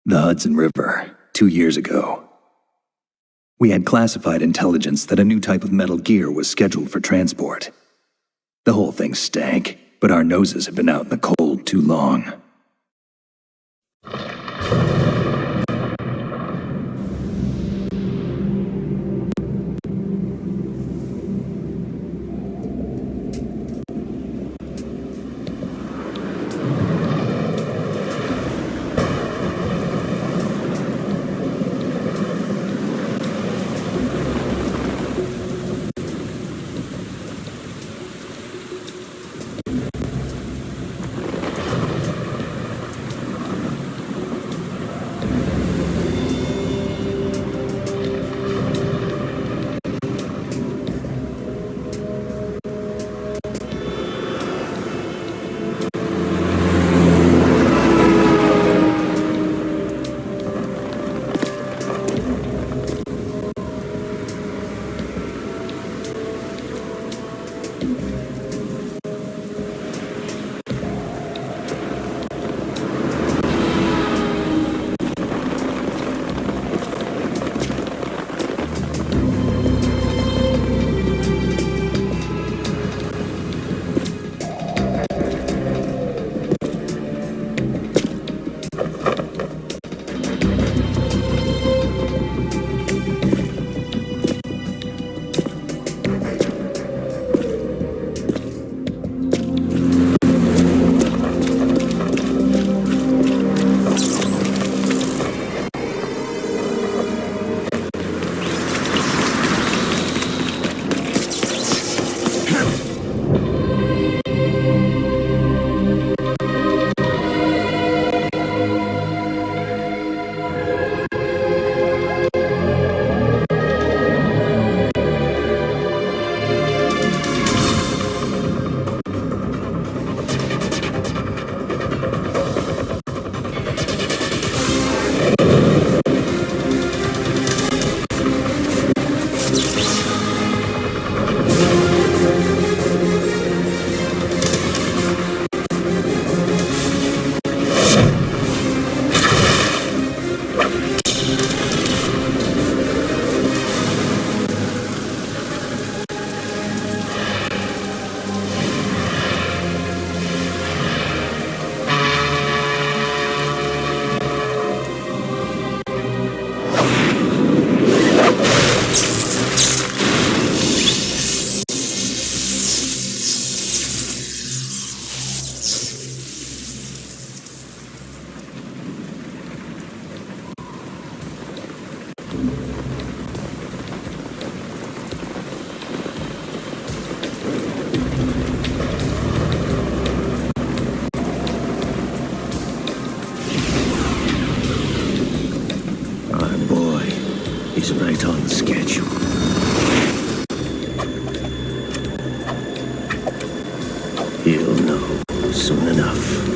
The Hudson River, 2 years ago. We had classified intelligence that a new type of metal gear was scheduled for transport. The whole thing stank, but our noses had been out in the cold too long. He's right on schedule. He'll know soon enough.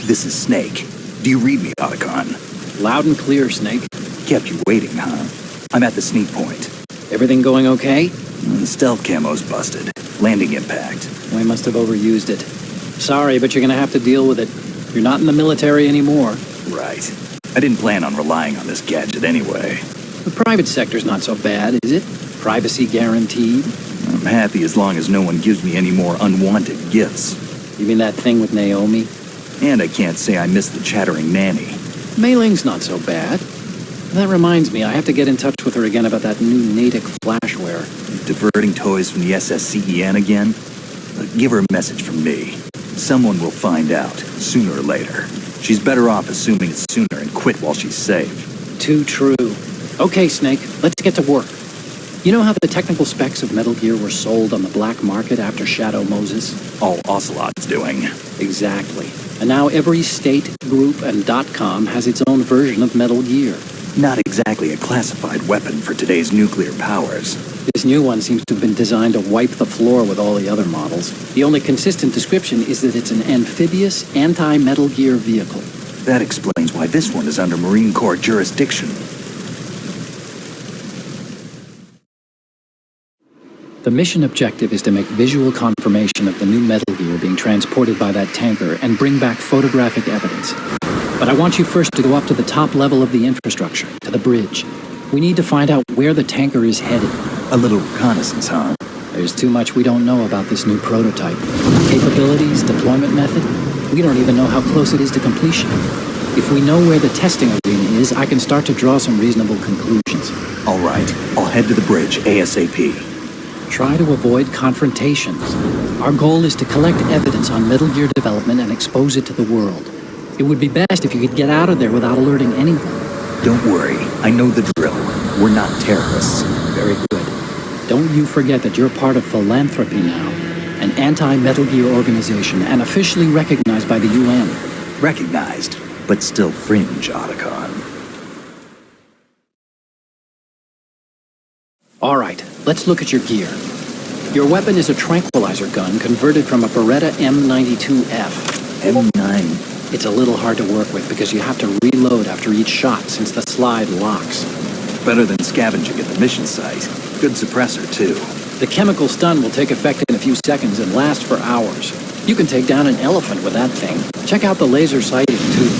This is Snake. Do you read me, Otacon? Loud and clear, Snake. Kept you waiting, huh? I'm at the sneak point. Everything going okay? The stealth camo's busted. Landing impact. We must have overused it. Sorry, but you're gonna have to deal with it. You're not in the military anymore. Right. I didn't plan on relying on this gadget anyway. The private sector's not so bad, is it? Privacy guaranteed? I'm happy as long as no one gives me any more unwanted gifts. You mean that thing with Naomi? And I can't say I miss the chattering nanny. Mei Ling's not so bad. That reminds me, I have to get in touch with her again about that new Natick flashware. Diverting toys from the SSCEN again? Give her a message from me. Someone will find out, sooner or later. She's better off assuming it's sooner and quit while she's safe. Too true. Okay, Snake, let's get to work. You know how the technical specs of Metal Gear were sold on the black market after Shadow Moses? All Ocelot's doing. Exactly. And now every state, group, and .com has its own version of Metal Gear. Not exactly a classified weapon for today's nuclear powers. This new one seems to have been designed to wipe the floor with all the other models. The only consistent description is that it's an amphibious, anti-Metal Gear vehicle. That explains why this one is under Marine Corps jurisdiction. The mission objective is to make visual confirmation of the new Metal Gear being transported by that tanker and bring back photographic evidence. But I want you first to go up to the top level of the infrastructure, to the bridge. We need to find out where the tanker is headed. A little reconnaissance, huh? There's too much we don't know about this new prototype. Capabilities, deployment method, we don't even know how close it is to completion. If we know where the testing arena is, I can start to draw some reasonable conclusions. All right, I'll head to the bridge ASAP. Try to avoid confrontations. Our goal is to collect evidence on Metal Gear development and expose it to the world. It would be best if you could get out of there without alerting anyone. Don't worry, I know the drill. We're not terrorists. Very good. Don't you forget that you're part of Philanthropy now, an anti-Metal Gear organization and officially recognized by the UN. Recognized, but still fringe, Otacon. All right, let's look at your gear. Your weapon is a tranquilizer gun converted from a Beretta M92F. M9. It's a little hard to work with because you have to reload after each shot since the slide locks. Better than scavenging at the mission site. Good suppressor, too. The chemical stun will take effect in a few seconds and last for hours. You can take down an elephant with that thing. Check out the laser sighting, too.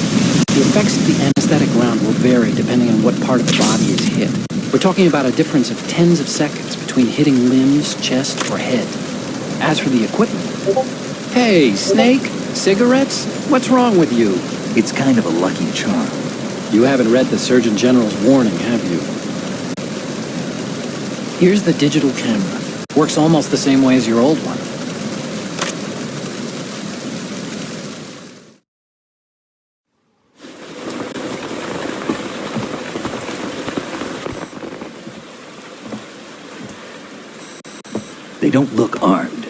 The effects of the anesthetic round will vary depending on what part of the body is hit. We're talking about a difference of tens of seconds between hitting limbs, chest, or head. As for the equipment... Hey, Snake? Cigarettes? What's wrong with you? It's kind of a lucky charm. You haven't read the Surgeon General's warning, have you? Here's the digital camera. Works almost the same way as your old one. They don't look armed.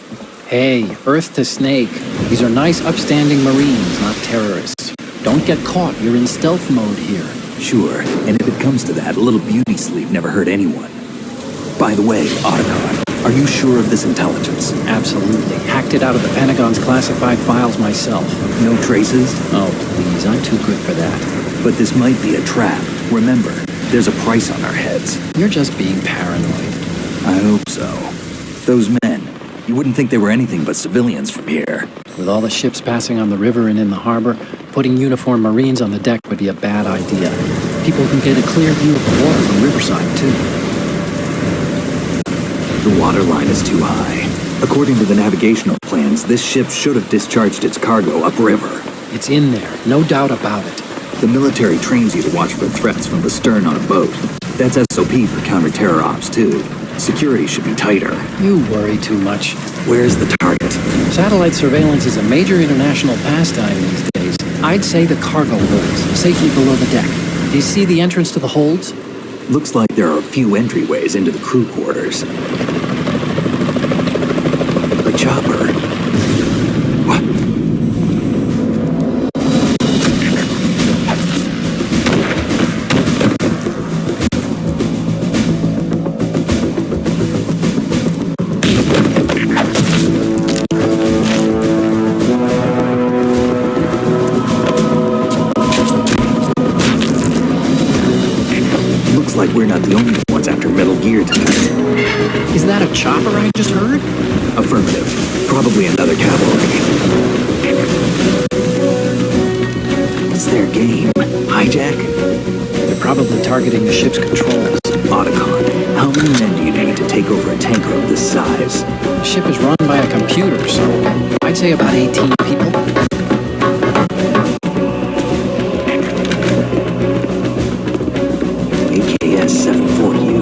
Hey, Earth to Snake. These are nice, upstanding Marines, not terrorists. Don't get caught. You're in stealth mode here. Sure, and if it comes to that, a little beauty sleep never hurt anyone. By the way, Otacon, are you sure of this intelligence? Absolutely. Hacked it out of the Pentagon's classified files myself. No traces? Oh, please. I'm too good for that. But this might be a trap. Remember, there's a price on our heads. You're just being paranoid. I hope so. Those men, you wouldn't think they were anything but civilians from here. With all the ships passing on the river and in the harbor, putting uniformed Marines on the deck would be a bad idea. People can get a clear view of the water from Riverside, too. The water line is too high. According to the navigational plans, this ship should have discharged its cargo upriver. It's in there, no doubt about it. The military trains you to watch for threats from the stern on a boat. That's SOP for counter-terror ops, too. Security should be tighter. You worry too much. Where's the target? Satellite surveillance is a major international pastime these days. I'd say the cargo holds, safely below the deck. Do you see the entrance to the holds? Looks like there are a few entryways into the crew quarters. The chopper. What? Like we're not the only ones after Metal Gear tonight. Is that a chopper I just heard? Affirmative. Probably another cavalry. What's their game? Hijack? They're probably targeting the ship's controls. Otacon, how many men do you need to take over a tanker of this size? The ship is run by a computer, so I'd say about 18 people. AKS-74U.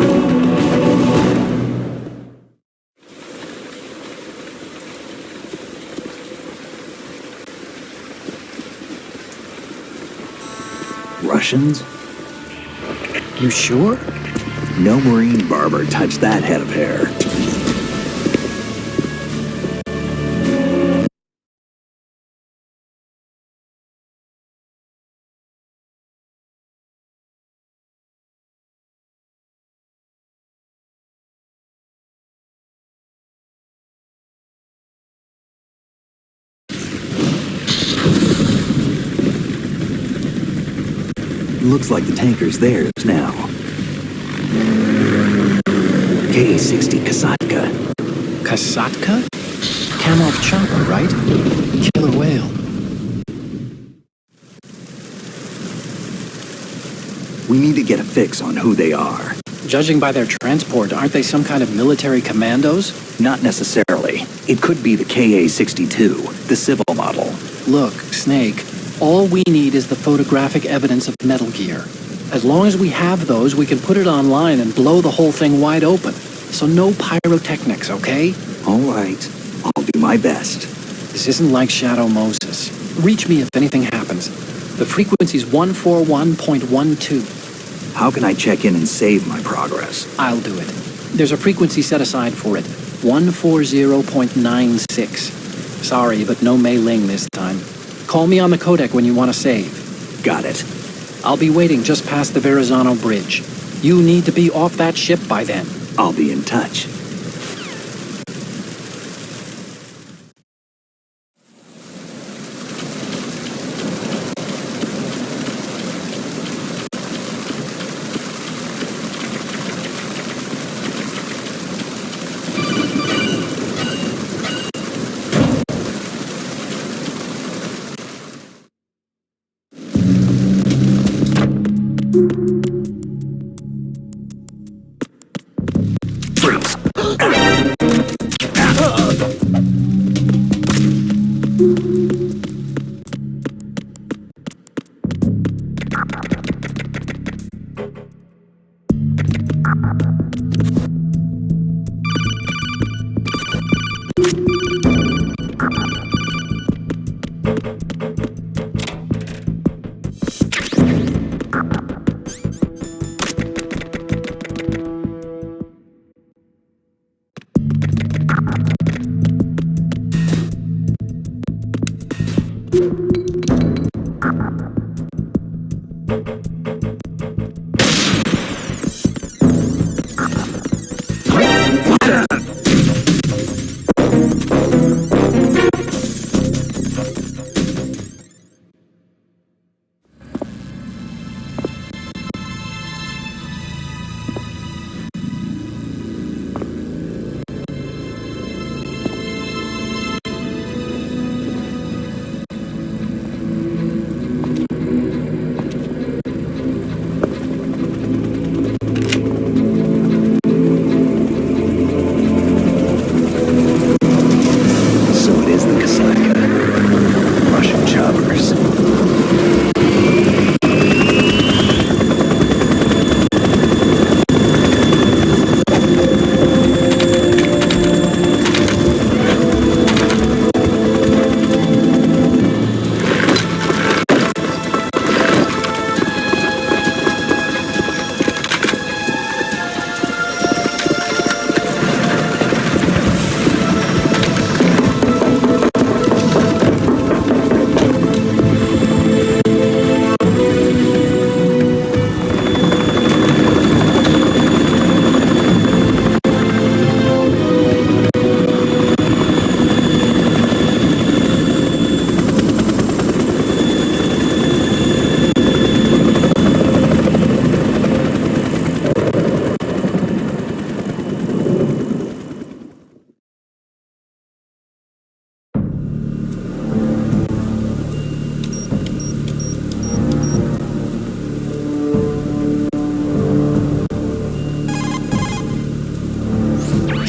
Russians? You sure? No marine barber touched that head of hair. Looks like the tanker's theirs now. KA-60 Kasatka. Kasatka? Kamov chopper, right? Killer whale. We need to get a fix on who they are. Judging by their transport, aren't they some kind of military commandos? Not necessarily. It could be the KA-62, the civil model. Look, Snake, all we need is the photographic evidence of Metal Gear. As long as we have those, we can put it online and blow the whole thing wide open. So no pyrotechnics, okay? All right. I'll do my best. This isn't like Shadow Moses. Reach me if anything happens. The frequency's 141.12. How can I check in and save my progress? I'll do it. There's a frequency set aside for it. 140.96. Sorry, but no Mei Ling this time. Call me on the codec when you want to save. Got it. I'll be waiting just past the Verrazano Bridge. You need to be off that ship by then. I'll be in touch.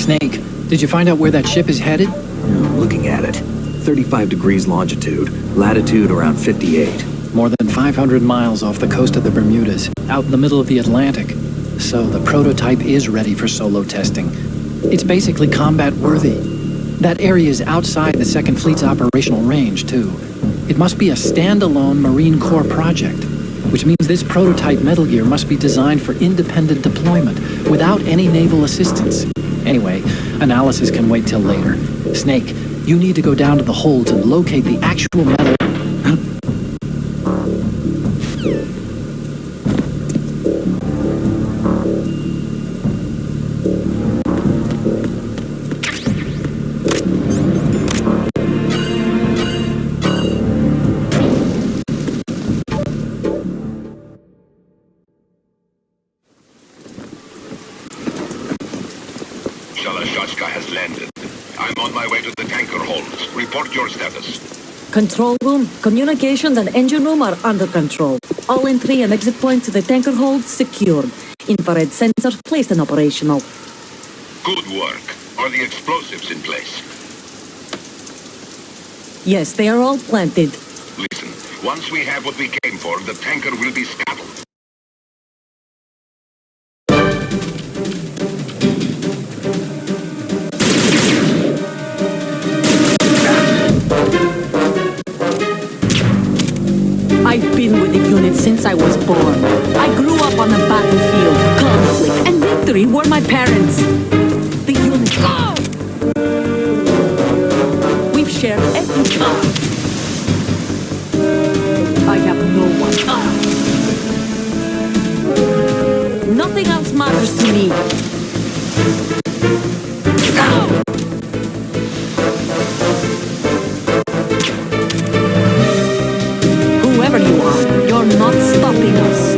Snake, did you find out where that ship is headed? Looking at it. 35 degrees longitude, latitude around 58. More than 500 miles off the coast of the Bermudas, out in the middle of the Atlantic. So the prototype is ready for solo testing. It's basically combat-worthy. That area is outside the 2nd Fleet's operational range, too. It must be a standalone Marine Corps project. which means this prototype Metal Gear must be designed for independent deployment, without any naval assistance. Anyway, analysis can wait till later. Snake, you need to go down to the holds and locate the actual metal... Shalashashka has landed. I'm on my way to the tanker holds. Report your status. Control room, communications and engine room are under control. All entry and exit points to the tanker hold secured. Infrared sensors placed and operational. Good work. Are the explosives in place? Yes, they are all planted. Listen, once we have what we came for, the tanker will be scuttled. I've been with the unit since I was born. I grew up on the battlefield. Conflict and victory were my parents. The unit... We've shared everything. I have no one. Nothing else matters to me. Whoever you are, you're not stopping us.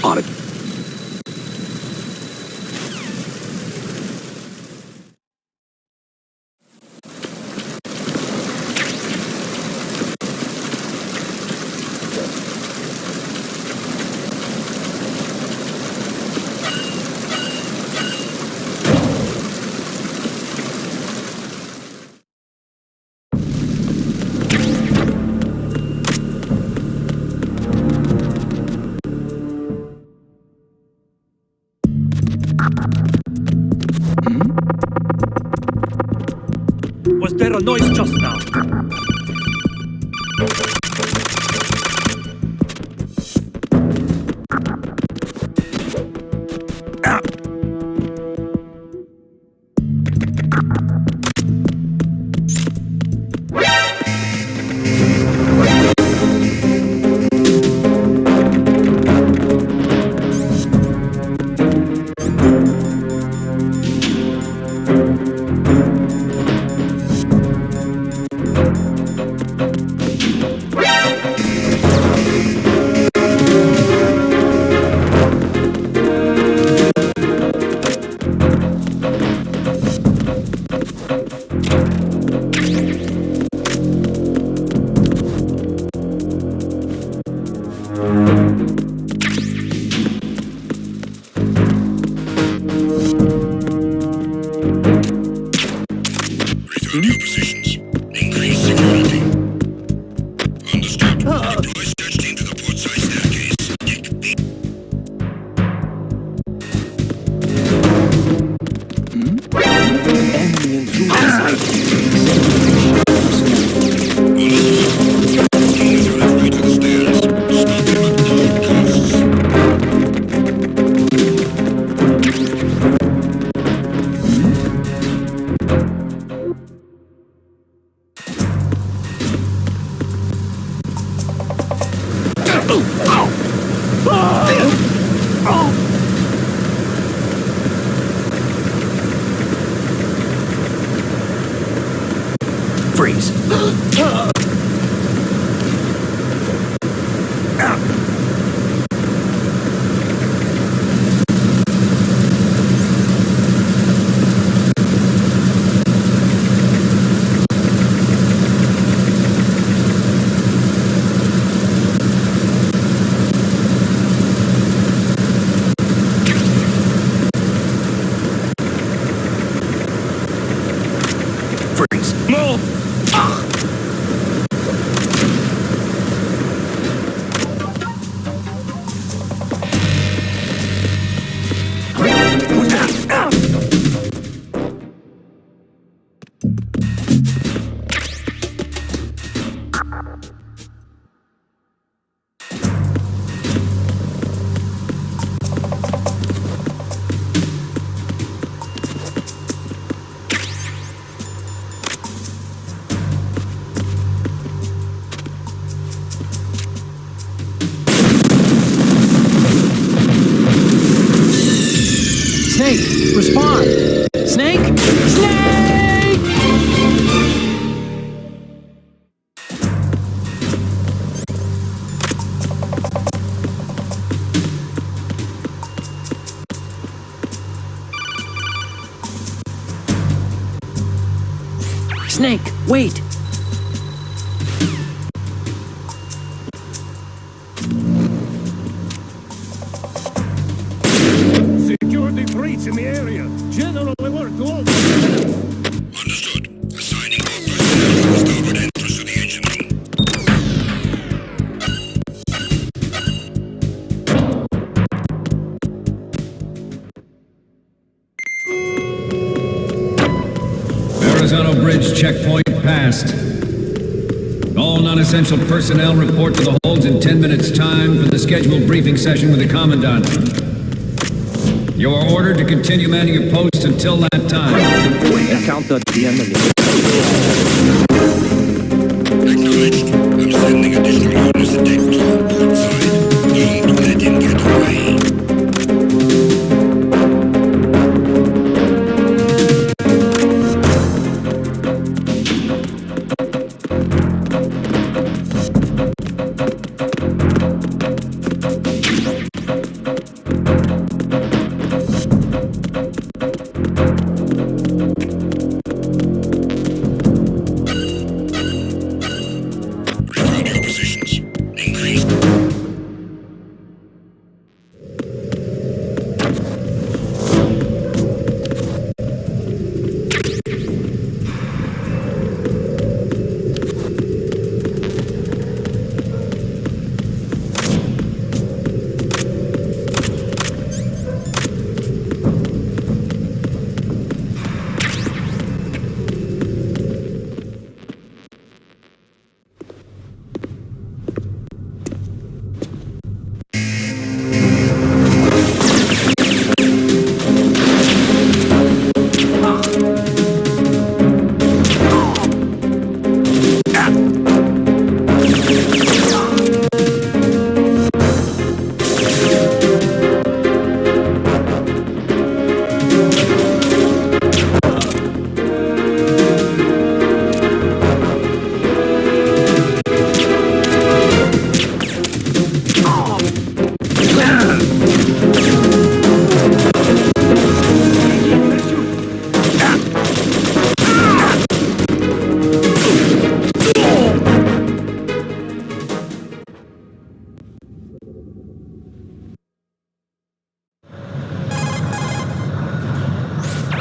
On it. Was there a noise just now? New positions. Increase security. Understood. Deploy search team to the port side staircase. Take B. Enemy intruder Teams are on way to the stairs. Stop them at all costs. Freeze. Respond! Snake! Snake! Snake, wait! Security breach in the area. General alert to all. Understood. Assigning all personnel to the starboard entrance to the engine room. Verrazano Bridge checkpoint passed. All non-essential personnel report to the holds in 10 minutes' time for the scheduled briefing session with the Commandant. You are ordered to continue manning your posts until that time. Encounter the enemy. Acknowledged. I'm sending additional orders to deck 2, port side. Don't let him get away. Reviewed your positions. Increase.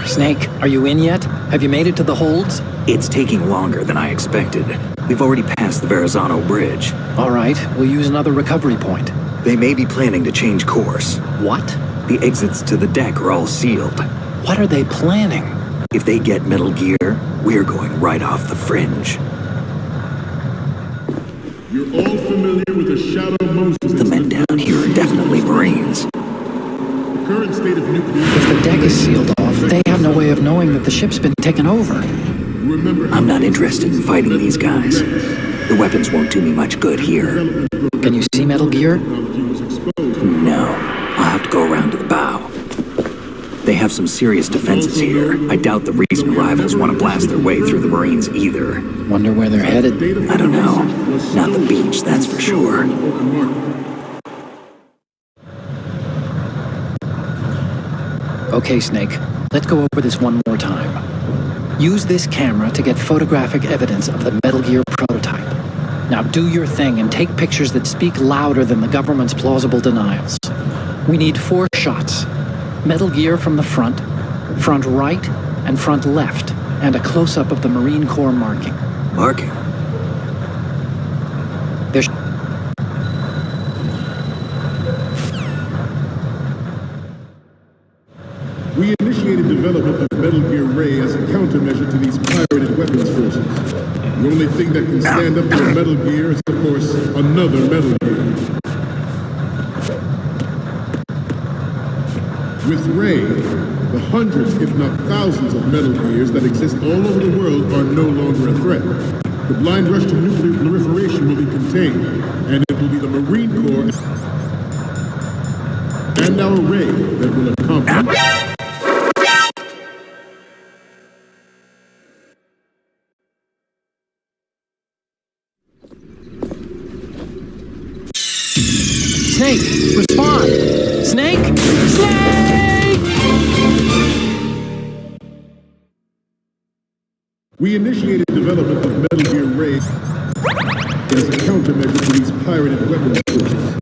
Snake, are you in yet? Have you made it to the holds? It's taking longer than I expected. We've already passed the Verrazano Bridge. All right, we'll use another recovery point. They may be planning to change course. What? The exits to the deck are all sealed. What are they planning? If they get Metal Gear, we're going right off the fringe. You're all familiar with the Shadow Moses. The men down here are definitely Marines. The current state of nuclear. If the deck is sealed off, they have no way of knowing that the ship's been taken over. Remember, I'm not interested in fighting these guys. The weapons won't do me much good here. Can you see Metal Gear? technology was exposed. No, I'll have to go around to the bow. They have some serious defenses here. I doubt the reason rivals want to blast their way through the Marines either. Wonder where they're headed. I don't know. Not the beach, that's for sure. Okay, Snake, let's go over this one more time. Use this camera to get photographic evidence of the Metal Gear prototype. Now do your thing and take pictures that speak louder than the government's plausible denials. We need 4 shots. Metal Gear from the front right, and front left, and a close-up of the Marine Corps marking. Marking? There's We initiated development of Metal Gear Ray as a countermeasure to these pirated weapons forces. The only thing that can stand up to a Metal Gear is, of course, another Metal Gear. With Ray, the hundreds, if not thousands, of Metal Gears that exist all over the world are no longer a threat. The blind rush to nuclear proliferation will be contained, and it will be the Marine Corps and our Ray that will accomplish. Snake, respond! Snake? Snake! We initiated development of Metal Gear Ray as a countermeasure to these pirated weapons forces.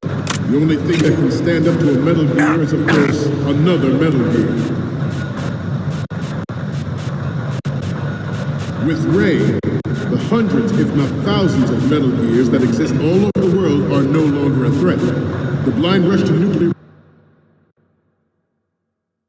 The only thing that can stand up to a Metal Gear is, of course, another Metal Gear. With Ray, the hundreds, if not thousands, of Metal Gears that exist all over the world are no longer a threat. The blind rush to nuclear